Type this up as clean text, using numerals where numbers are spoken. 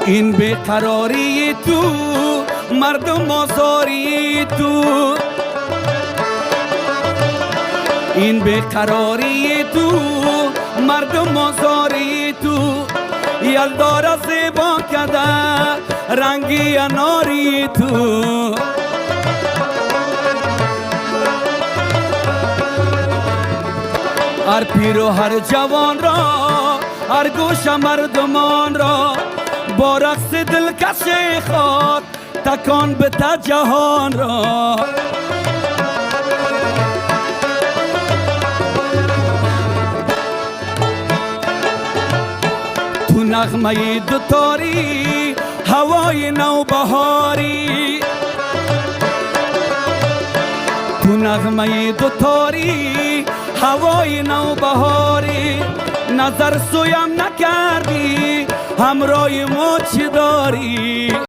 این بیقراری تو، مردم آزاری تو، این بیقراری تو، مردم آزاری تو. یلدا را زیبا کرده رنگی اناری تو. هر پیر و هر جوان را، هر گوش مردمان را، با رقص دلکش خود تکان بده جهان را. تو نغمه دوتاری، هوای نوبهاری، تو نغمه دوتاری، هوای نوبهاری. نظر سویم نکردی، همراه ما چی داری؟